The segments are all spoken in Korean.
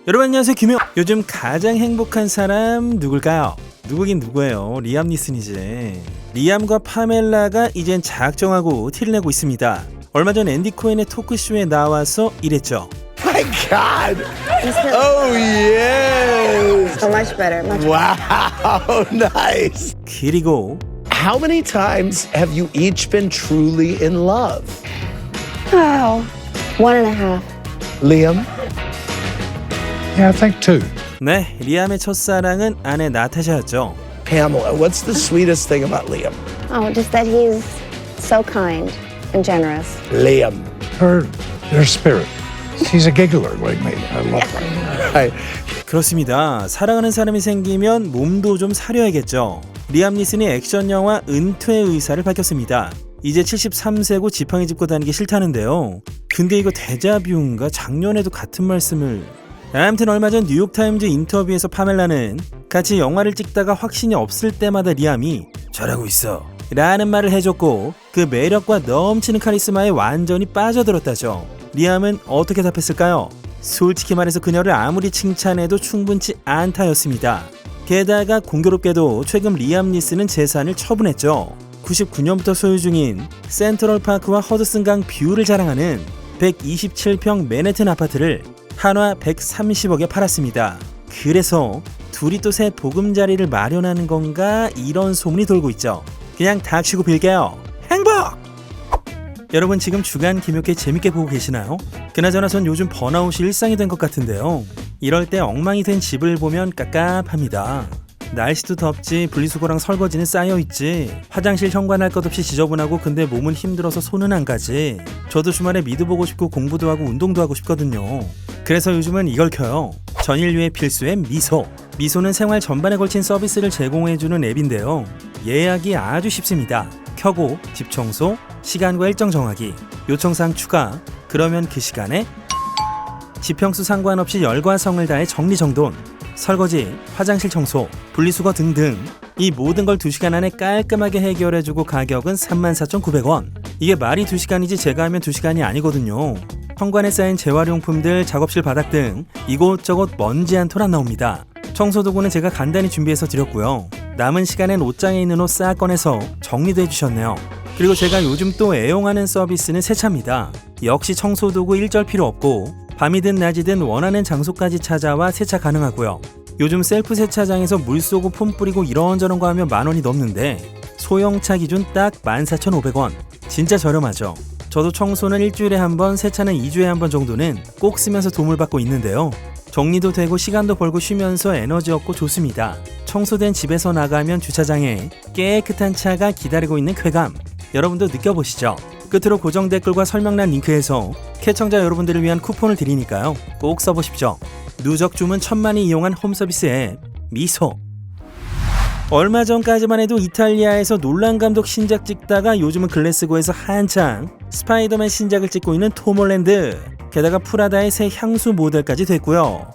여러분 안녕하세요, 김용. 요즘 가장 행복한 사람 누굴까요? 누구긴 누구예요. 리암 니슨이지. 리암과 파멜라가 이젠 작정하고 티를 내고 있습니다. 얼마 전 앤디 코엔의 토크쇼에 나와서 이랬죠. My God! Oh yeah! So much better. Much Wow, nice. 그리고 How many times have you each been truly in love? Wow. 1.5. Liam? Yeah, I think two. 네, 리암의 첫사랑은 아내 나타샤였죠. Pamela, what's the sweetest thing about Liam? Oh, just that he's so kind and generous. Liam. Their spirit. He's a giggler like me. I love him. Right. 그렇습니다. 사랑하는 사람이 생기면 몸도 좀 사려야겠죠. 리암 니슨이 액션 영화 은퇴 의사를 밝혔습니다. 이제 73세고 지팡이 짚고 다니기 싫다는데요. 근데 이거 데자뷰인가? 작년에도 같은 말씀을... 아무튼 얼마 전 뉴욕타임즈 인터뷰에서 파멜라는 같이 영화를 찍다가 확신이 없을 때마다 리암이 잘하고 있어 라는 말을 해줬고, 그 매력과 넘치는 카리스마에 완전히 빠져들었다죠. 리암은 어떻게 답했을까요? 솔직히 말해서 그녀를 아무리 칭찬해도 충분치 않다였습니다. 게다가 공교롭게도 최근 리암 니슨은 재산을 처분했죠. 99년부터 소유 중인 센트럴파크와 허드슨강 뷰를 자랑하는 127평 맨해튼 아파트를 한화 130억에 팔았습니다. 그래서 둘이 또 새 보금자리를 마련하는 건가 이런 소문이 돌고 있죠. 그냥 닥치고 빌게요. 행복! 여러분 지금 주간 김효께 재밌게 보고 계시나요? 그나저나 전 요즘 번아웃이 일상이 된 것 같은데요. 이럴 때 엉망이 된 집을 보면 깝깝합니다. 날씨도 덥지, 분리수거랑 설거지는 쌓여있지, 화장실 현관할 것 없이 지저분하고, 근데 몸은 힘들어서 손은 안 가지. 저도 주말에 미드 보고 싶고 공부도 하고 운동도 하고 싶거든요. 그래서 요즘은 이걸 켜요. 전인류의 필수 앱 미소. 미소는 생활 전반에 걸친 서비스를 제공해주는 앱인데요. 예약이 아주 쉽습니다. 켜고 집 청소, 시간과 일정 정하기, 요청사항 추가, 그러면 그 시간에 지평수 상관없이 열과 성을 다해 정리정돈, 설거지, 화장실 청소, 분리수거 등등 이 모든 걸 2시간 안에 깔끔하게 해결해주고 가격은 34,900원. 이게 말이 2시간이지 제가 하면 2시간이 아니거든요. 현관에 쌓인 재활용품들, 작업실 바닥 등 이곳저곳 먼지 한 톨 안 나옵니다. 청소도구는 제가 간단히 준비해서 드렸고요. 남은 시간엔 옷장에 있는 옷 싹 꺼내서 정리도 해주셨네요. 그리고 제가 요즘 또 애용하는 서비스는 세차입니다. 역시 청소도구 일절 필요 없고 밤이든 낮이든 원하는 장소까지 찾아와 세차 가능하고요. 요즘 셀프 세차장에서 물 쏘고 폼 뿌리고 이런저런 거 하면 10,000원이 넘는데 소형차 기준 딱 14,500원. 진짜 저렴하죠. 저도 청소는 일주일에 한 번, 세차는 2주에 한 번 정도는 꼭 쓰면서 도움을 받고 있는데요. 정리도 되고 시간도 벌고 쉬면서 에너지 얻고 좋습니다. 청소된 집에서 나가면 주차장에 깨끗한 차가 기다리고 있는 쾌감, 여러분도 느껴보시죠. 끝으로 고정 댓글과 설명란 링크에서 캐청자 여러분들을 위한 쿠폰을 드리니까요. 꼭 써보십시오. 누적 주문 1000만이 이용한 홈서비스 앱 미소. 얼마 전까지만 해도 이탈리아에서 놀란 감독 신작 찍다가 요즘은 글래스고에서 한창 스파이더맨 신작을 찍고 있는 톰 홀랜드. 게다가 프라다의 새 향수 모델까지 됐고요.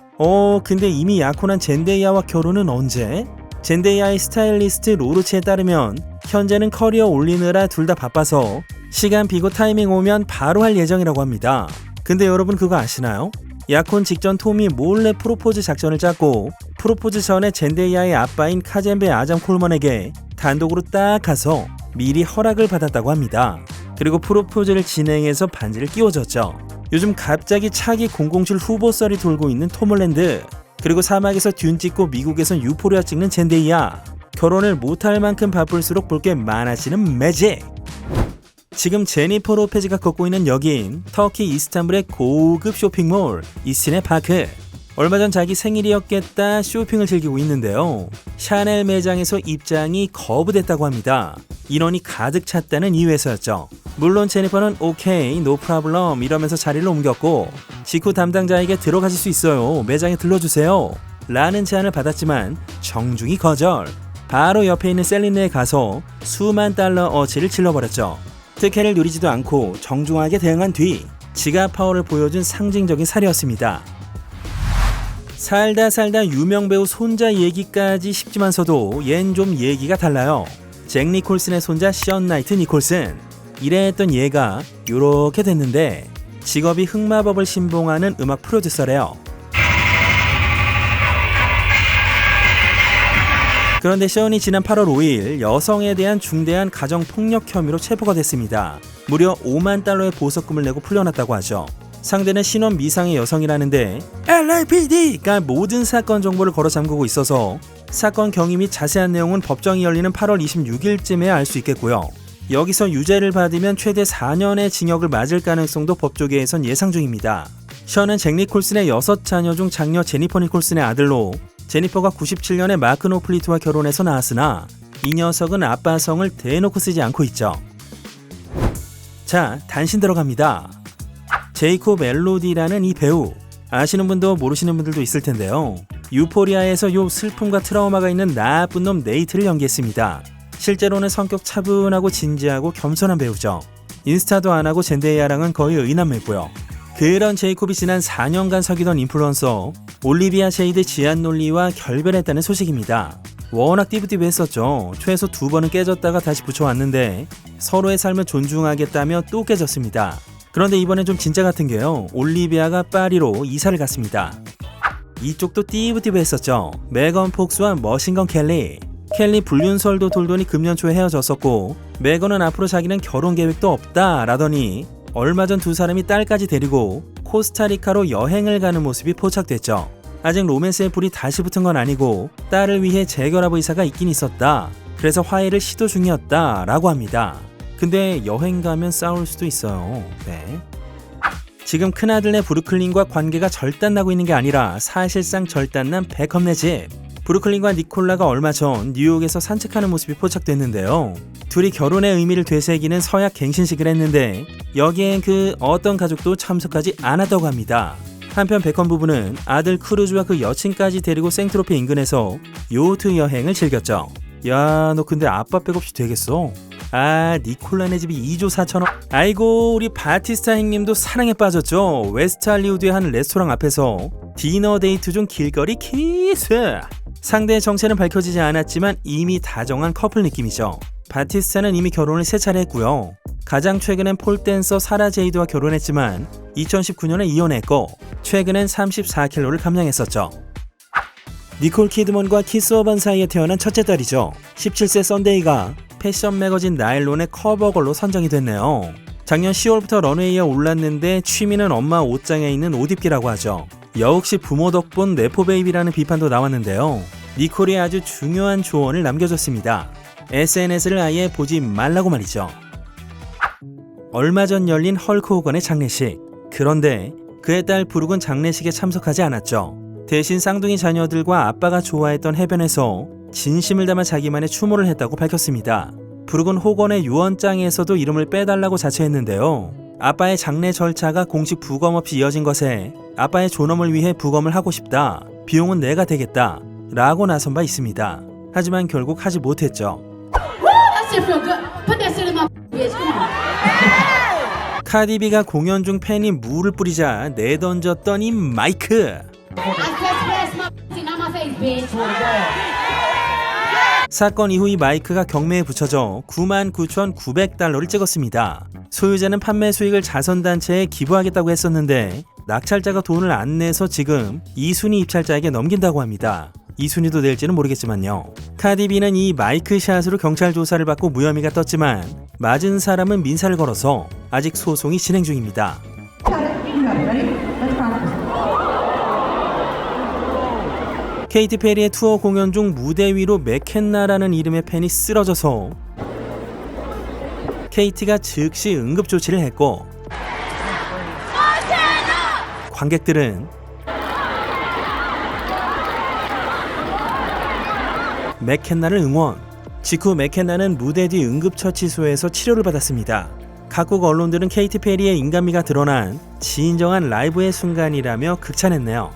근데 이미 약혼한 젠데이아와 결혼은 언제? 젠데이아의 스타일리스트 로르치에 따르면 현재는 커리어 올리느라 둘 다 바빠서 시간 비고 타이밍 오면 바로 할 예정이라고 합니다. 근데 여러분 그거 아시나요? 약혼 직전 톰이 몰래 프로포즈 작전을 짰고 프로포즈 전에 젠데이아의 아빠인 카젠베 아잠 콜먼에게 단독으로 딱 가서 미리 허락을 받았다고 합니다. 그리고 프로포즈를 진행해서 반지를 끼워줬죠. 요즘 갑자기 차기 007 후보 썰이 돌고 있는 톰 홀랜드, 그리고 사막에서 듄 찍고 미국에선 유포리아 찍는 젠데이아. 결혼을 못할 만큼 바쁠수록 볼 게 많아지는 매직. 지금 제니퍼 로페즈가 걷고 있는 여긴 터키 이스탄불의 고급 쇼핑몰 이스틴의 파크. 얼마 전 자기 생일이었겠다 쇼핑을 즐기고 있는데요. 샤넬 매장에서 입장이 거부됐다고 합니다. 인원이 가득 찼다는 이유에서였죠. 물론 제니퍼는 오케이, 노 프라블럼 이러면서 자리를 옮겼고 직후 담당자에게 들어가실 수 있어요, 매장에 들러주세요 라는 제안을 받았지만 정중히 거절. 바로 옆에 있는 셀린네에 가서 수만 달러 어치를 질러버렸죠. 특혜를 누리지도 않고 정중하게 대응한 뒤 지갑 파워를 보여준 상징적인 살이었습니다. 살다 유명 배우 손자 얘기까지 싶지만서도 얜 좀 얘기가 달라요. 잭 니콜슨의 손자 션 나이트 니콜슨. 이랬던 얘가 요렇게 됐는데 직업이 흑마법을 신봉하는 음악 프로듀서래요. 그런데 션이 지난 8월 5일 여성에 대한 중대한 가정폭력 혐의로 체포가 됐습니다. 무려 5만 달러의 보석금을 내고 풀려났다고 하죠. 상대는 신원 미상의 여성이라는데 LAPD가 모든 사건 정보를 걸어 잠그고 있어서 사건 경위 및 자세한 내용은 법정이 열리는 8월 26일쯤에 알 수 있겠고요. 여기서 유죄를 받으면 최대 4년의 징역을 맞을 가능성도 법조계에선 예상 중입니다. 션은 잭 니콜슨의 6자녀 중 장녀 제니퍼 니콜슨의 아들로 제니퍼가 97년에 마크 노플리트와 결혼해서 낳았으나 이 녀석은 아빠 성을 대놓고 쓰지 않고 있죠. 자, 단신 들어갑니다. 제이콥 엘로디라는 이 배우, 아시는 분도 모르시는 분들도 있을 텐데요. 유포리아에서 요 슬픔과 트라우마가 있는 나쁜 놈 네이트를 연기했습니다. 실제로는 성격 차분하고 진지하고 겸손한 배우죠. 인스타도 안 하고 젠데이아랑은 거의 의남매고요. 그런 제이콥이 지난 4년간 사귀던 인플루언서 올리비아 셰이드 지안놀리와 결별했다는 소식입니다. 워낙 띠부띠부했었죠. 최소 2번은 깨졌다가 다시 붙여왔는데 서로의 삶을 존중하겠다며 또 깨졌습니다. 그런데 이번엔 좀 진짜 같은 게요. 올리비아가 파리로 이사를 갔습니다. 이쪽도 띠부띠부했었죠. 메건 폭스와 머신건 켈리. 켈리 불륜설도 돌더니 금년 초에 헤어졌었고 메건은 앞으로 자기는 결혼 계획도 없다 라더니 얼마 전 두 사람이 딸까지 데리고 코스타리카로 여행을 가는 모습이 포착됐죠. 아직 로맨스의 불이 다시 붙은 건 아니고 딸을 위해 재결합 의사가 있긴 있었다. 그래서 화해를 시도 중이었다 라고 합니다. 근데 여행 가면 싸울 수도 있어요. 네. 지금 큰아들네 브루클린과 관계가 절단나고 있는 게 아니라 사실상 절단난 베컴네 집. 브루클린과 니콜라가 얼마 전 뉴욕에서 산책하는 모습이 포착됐는데요. 둘이 결혼의 의미를 되새기는 서약 갱신식을 했는데 여기엔 그 어떤 가족도 참석하지 않았다고 합니다. 한편 베컴 부부는 아들 크루즈와 그 여친까지 데리고 생트로페 인근에서 요트 여행을 즐겼죠. 야, 너 근데 아빠 백없이 되겠어? 아, 니콜라네 집이 2조 4천억. 아이고, 우리 바티스타 형님도 사랑에 빠졌죠. 웨스트 할리우드의 한 레스토랑 앞에서 디너 데이트 중 길거리 키스. 상대의 정체는 밝혀지지 않았지만 이미 다정한 커플 느낌이죠. 바티스타는 이미 결혼을 3차례 했고요. 가장 최근엔 폴댄서 사라 제이드와 결혼했지만 2019년에 이혼했고 최근엔 34kg를 감량했었죠. 니콜 키드먼과 키스 어반 사이에 태어난 첫째 딸이죠. 17세 썬데이가 패션 매거진 나일론의 커버걸로 선정이 됐네요. 작년 10월부터 런웨이에 올랐는데 취미는 엄마 옷장에 있는 옷 입기라고 하죠. 역시 부모 덕분 네포베이비라는 비판도 나왔는데요. 니콜이 아주 중요한 조언을 남겨줬습니다. SNS를 아예 보지 말라고 말이죠. 얼마 전 열린 헐크 호건의 장례식. 그런데 그의 딸 브룩은 장례식에 참석하지 않았죠. 대신 쌍둥이 자녀들과 아빠가 좋아했던 해변에서 진심을 담아 자기만의 추모를 했다고 밝혔습니다. 브룩은 호건의 유언장에서도 이름을 빼달라고 자처했는데요. 아빠의 장례 절차가 공식 부검 없이 이어진 것에 아빠의 존엄을 위해 부검을 하고 싶다. 비용은 내가 되겠다. 라고 나선 바 있습니다. 하지만 결국 하지 못했죠. 카디비가 공연 중 팬이 물을 뿌리자 내던졌던 이 마이크. 사건 이후 이 마이크가 경매에 붙여져 99,900달러를 찍었습니다. 소유자는 판매 수익을 자선단체에 기부하겠다고 했었는데 낙찰자가 돈을 안 내서 지금 2순위 입찰자에게 넘긴다고 합니다. 2순위도 낼지는 모르겠지만요. 카디비는 이 마이크 샷으로 경찰 조사를 받고 무혐의가 떴지만 맞은 사람은 민사를 걸어서 아직 소송이 진행 중입니다. 케이티 페리의 투어 공연 중 무대 위로 맥켄나라는 이름의 팬이 쓰러져서 케이티가 즉시 응급조치를 했고 관객들은 맥켄나를 응원. 직후 맥켄나는 무대 뒤 응급처치소에서 치료를 받았습니다. 각국 언론들은 케이티 페리의 인간미가 드러난 진정한 라이브의 순간이라며 극찬했네요.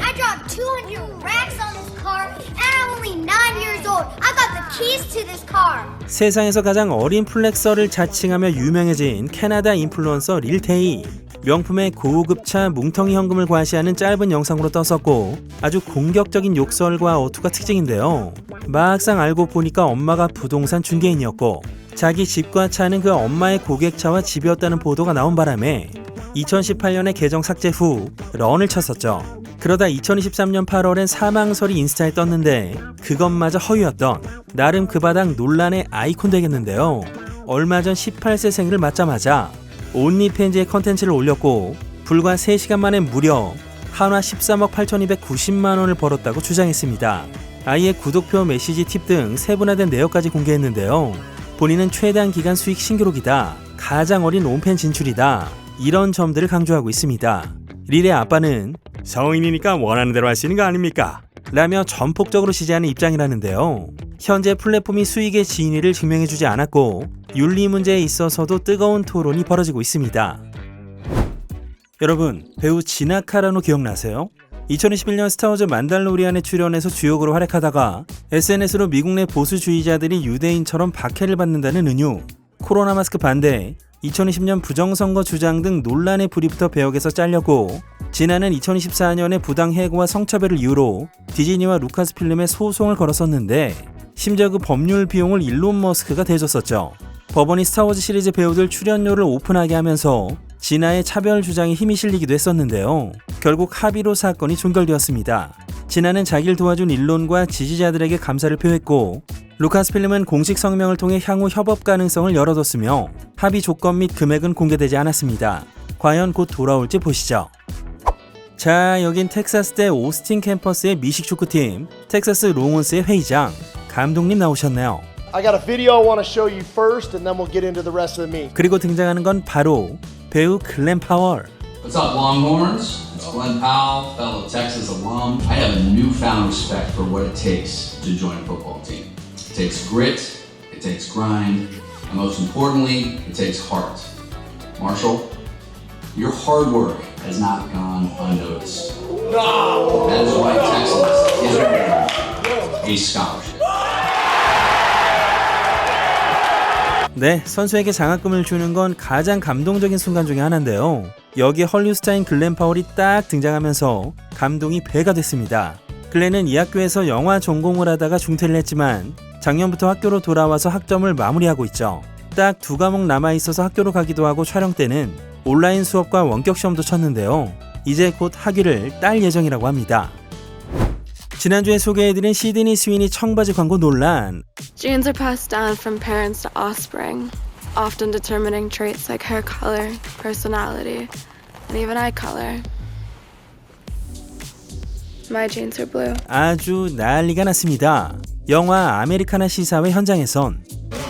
I dropped 200 racks on this car, and I'm only 9 years old. I got the keys to this car. 세상에서 가장 어린 플렉서를 자칭하며 유명해진 캐나다 인플루언서 릴테이. 명품의 고급차 뭉텅이 현금을 과시하는 짧은 영상으로 떴었고 아주 공격적인 욕설과 어투가 특징인데요. 막상 알고 보니까 엄마가 부동산 중개인이었고 자기 집과 차는 그 엄마의 고객차와 집이었다는 보도가 나온 바람에 2018년에 계정 삭제 후 런을 쳤었죠. 그러다 2023년 8월엔 사망설이 인스타에 떴는데 그것마저 허위였던 나름 그 바닥 논란의 아이콘 되겠는데요. 얼마 전 18세 생일을 맞자마자 온리팬즈에 컨텐츠를 올렸고 불과 3시간 만에 무려 한화 13억 8,290만 원을 벌었다고 주장했습니다. 아예 구독표, 메시지 팁 등 세분화된 내역까지 공개했는데요. 본인은 최단 기간 수익 신기록이다, 가장 어린 온팬 진출이다, 이런 점들을 강조하고 있습니다. 릴의 아빠는 성인이니까 원하는 대로 할 수 있는 거 아닙니까? 라며 전폭적으로 지지하는 입장이라는데요. 현재 플랫폼이 수익의 진위를 증명해주지 않았고 윤리 문제에 있어서도 뜨거운 토론이 벌어지고 있습니다. 여러분, 배우 지나 카라노 기억나세요? 2021년 스타워즈 만달로리안에 출연해서 주역으로 활약하다가 SNS로 미국 내 보수주의자들이 유대인처럼 박해를 받는다는 은유, 코로나 마스크 반대, 2020년 부정선거 주장 등 논란의 불이 붙어 배역에서 잘렸고 지난해 2024년에 부당 해고와 성차별을 이유로 디즈니와 루카스필름에 소송을 걸었었는데 심지어 그 법률 비용을 일론 머스크가 대줬었죠. 법원이 스타워즈 시리즈 배우들 출연료를 오픈하게 하면서 진아의 차별 주장에 힘이 실리기도 했었는데요. 결국 합의로 사건이 종결되었습니다. 진아는 자기를 도와준 일론과 지지자들에게 감사를 표했고 루카스필름은 공식 성명을 통해 향후 협업 가능성을 열어뒀으며 합의 조건 및 금액은 공개되지 않았습니다. 과연 곧 돌아올지 보시죠. 자, 여긴 텍사스대 오스틴 캠퍼스의 미식 축구팀 텍사스 롱온스의 회의장 감독님 나오셨네요. I got a video I want to show you first, and then we'll get into the rest of the meet. 그리고 등장하는 건 바로 배우 글렌 파월. What's up, Longhorns? It's Glenn Powell, fellow Texas alum. I have a newfound respect for what it takes to join a football team. It takes grit, it takes grind, and most importantly, it takes heart. Marshall, your hard work has not gone unnoticed. No! That is why Texas is awarding a scholarship. 네, 선수에게 장학금을 주는 건 가장 감동적인 순간 중에 하나인데요. 여기에 헐리우드스타인 글렌 파월이 딱 등장하면서 감동이 배가 됐습니다. 글렌은 이 학교에서 영화 전공을 하다가 중퇴를 했지만 작년부터 학교로 돌아와서 학점을 마무리하고 있죠. 딱 2과목 남아있어서 학교로 가기도 하고 촬영 때는 온라인 수업과 원격 시험도 쳤는데요. 이제 곧 학위를 딸 예정이라고 합니다. 지난주에 소개해드린 시드니 스위니 청바지 광고 논란. Genes are passed down from parents to offspring, often determining traits like hair color, personality, and even eye color. My genes are blue. 아주 난리가 났습니다. 영화 아메리카나 시사회 현장에선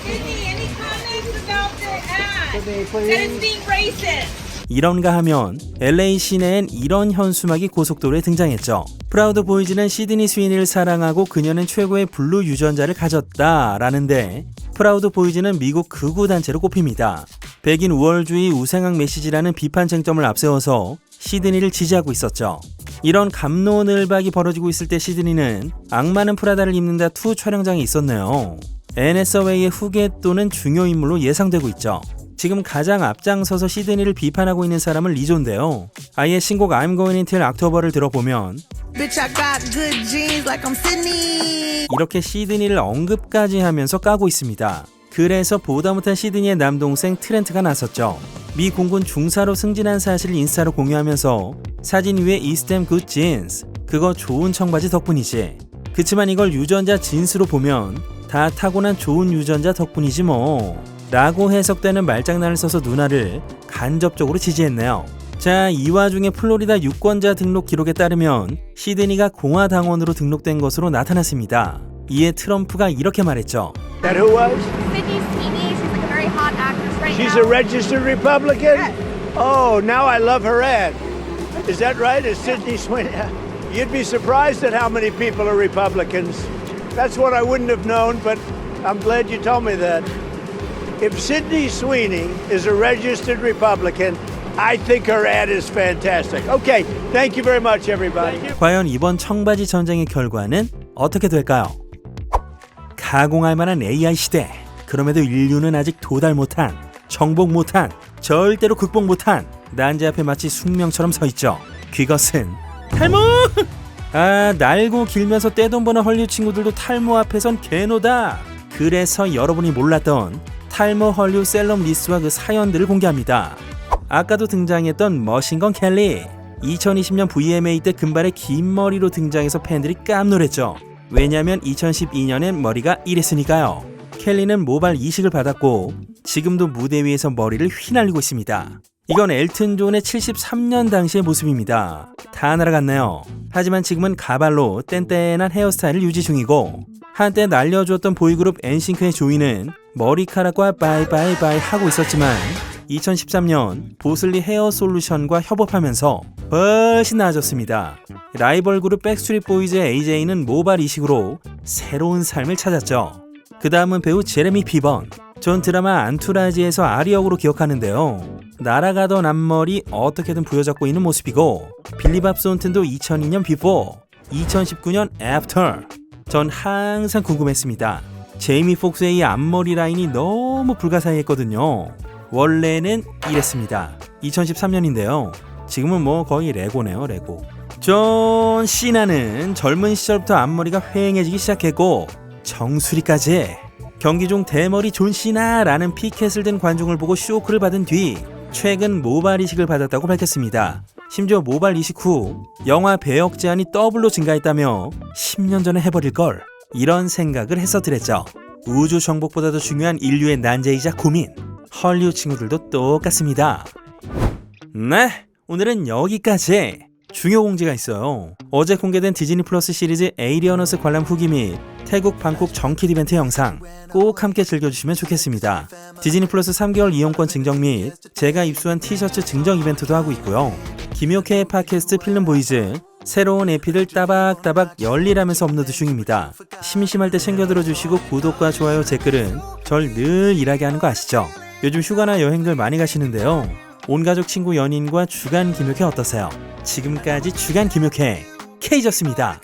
Any comments about the ad? That it's being racist. 이런가 하면 LA 시내엔 이런 현수막이 고속도로에 등장했죠. 프라우드 보이즈는 시드니 스위니를 사랑하고 그녀는 최고의 블루 유전자를 가졌다라는데 프라우드 보이즈는 미국 극우 단체로 꼽힙니다. 백인 우월주의 우생학 메시지라는 비판 쟁점을 앞세워서 시드니를 지지하고 있었죠. 이런 갑론을박이 벌어지고 있을 때 시드니는 악마는 프라다를 입는다 2 촬영장에 있었네요. 앤 해서웨이의 후계 또는 중요 인물로 예상되고 있죠. 지금 가장 앞장서서 시드니를 비판하고 있는 사람은 리조인데요. 아예 신곡 I'm Going Until October를 들어보면 Bitch, I got good genes like I'm Sydney. 이렇게 시드니를 언급까지 하면서 까고 있습니다. 그래서 보다 못한 시드니의 남동생 트렌트가 나섰죠. 미 공군 중사로 승진한 사실을 인스타로 공유하면서 사진 위에 Is them good genes? 그거 좋은 청바지 덕분이지. 그치만 이걸 유전자 진스로 보면 다 타고난 좋은 유전자 덕분이지 뭐 라고 해석되는 말장난을 써서 누나를 간접적으로 지지했네요. 자, 이 와중에 플로리다 유권자 등록 기록에 따르면 시드니가 공화당원으로 등록된 것으로 나타났습니다. 이에 트럼프가 이렇게 말했죠. That who was? Sydney Sweeney, she's like a very hot actress right She's now. a registered Republican? Oh, now I love her ad. Is that right? Is Sydney Sweeney? You'd be surprised at how many people are Republicans. That's what I wouldn't have known, but I'm glad you told me that. If Sydney Sweeney is a registered Republican, I think her ad is fantastic. Okay, thank you very much, everybody. 과연 이번 청바지 전쟁의 결과는 어떻게 될까요? 가공할 만한 AI 시대. 그럼에도 인류는 아직 도달 못한, 정복 못한, 절대로 극복 못한 난제 앞에 마치 숙명처럼 서 있죠. 그것은 탈모! 아, 날고 길면서 떼돈 버는 헐리우드 친구들도 탈모 앞에선 개노다. 그래서 여러분이 몰랐던 탈모 헐리우드 셀럽 리스트와 그 사연들을 공개합니다. 아까도 등장했던 머신건 켈리. 2020년 VMA 때 금발의 긴 머리로 등장해서 팬들이 깜놀했죠. 왜냐면 2012년엔 머리가 이랬으니까요. 켈리는 모발 이식을 받았고 지금도 무대 위에서 머리를 휘날리고 있습니다. 이건 엘튼 존의 73년 당시의 모습입니다. 다 날아갔네요. 하지만 지금은 가발로 뗀뗀한 헤어스타일을 유지 중이고, 한때 날려주었던 보이그룹 엔싱크의 조이는 머리카락과 바이바이바이 하고 있었지만 2013년 보슬리 헤어 솔루션과 협업하면서 훨씬 나아졌습니다. 라이벌 그룹 백스트리트 보이즈의 AJ는 모발 이식으로 새로운 삶을 찾았죠. 그 다음은 배우 제레미 피번. 전 드라마 안투라지에서 아리 역으로 기억하는데요. 날아가던 앞머리 어떻게든 부여잡고 있는 모습이고, 빌리 밥 손튼도 2002년 Before, 2019년 After. 전 항상 궁금했습니다. 제이미 폭스의 이 앞머리 라인이 너무 불가사의했거든요. 원래는 이랬습니다. 2013년인데요. 지금은 뭐 거의 레고네요, 레고. 존 시나는 젊은 시절부터 앞머리가 휑해지기 시작했고 정수리까지. 경기 중 대머리 존 시나라는 피켓을 든 관중을 보고 쇼크를 받은 뒤 최근 모발 이식을 받았다고 밝혔습니다. 심지어 모발 이식 후 영화 배역 제한이 더블로 증가했다며 10년 전에 해버릴걸, 이런 생각을 했었더랬죠. 우주 정복보다도 중요한 인류의 난제이자 고민. 헐리우드 친구들도 똑같습니다. 네, 오늘은 여기까지. 중요 공지가 있어요. 어제 공개된 디즈니 플러스 시리즈 에이리어너스 관람 후기 및 태국 방콕 정킷 이벤트 영상 꼭 함께 즐겨주시면 좋겠습니다. 디즈니 플러스 3개월 이용권 증정 및 제가 입수한 티셔츠 증정 이벤트도 하고 있고요. 김효케의 팟캐스트 필름 보이즈 새로운 에피를 따박따박 열일하면서 업로드 중입니다. 심심할 때 챙겨 들어주시고 구독과 좋아요, 댓글은 절 늘 일하게 하는 거 아시죠? 요즘 휴가나 여행들 많이 가시는데요. 온가족 친구 연인과 주간 김효케 어떠세요? 지금까지 주간 김효케 K졌습니다.